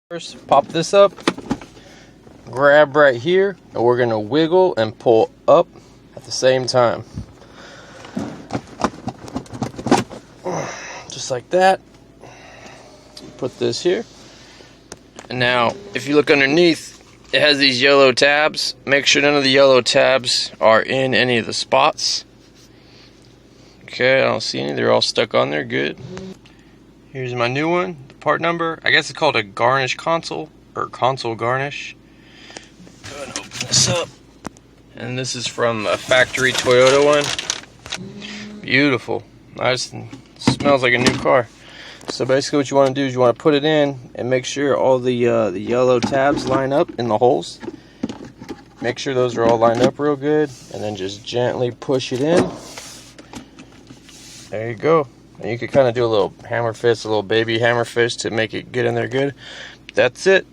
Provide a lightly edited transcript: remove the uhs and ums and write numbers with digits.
First, pop this up, grab right here, and we're going to wiggle and pull up at the same time. Just like that. Put this here. And now, if you look underneath, it has these yellow tabs. Make sure none of the yellow tabs are in any of the spots. Okay, I don't see any. They're all stuck on there. Good. Here's my new one. The part number. I guess it's called a garnish console, or console garnish. Go ahead and open this up. And this is from a factory Toyota one. Beautiful. Nice and smells like a new car. So basically what you want to do is you want to put it in and make sure all the yellow tabs line up in the holes. Make sure those are all lined up real good, and then just gently push it in. There you go. And you could kind of do a little hammer fist, a little baby hammer fist to make it get in there good. That's it.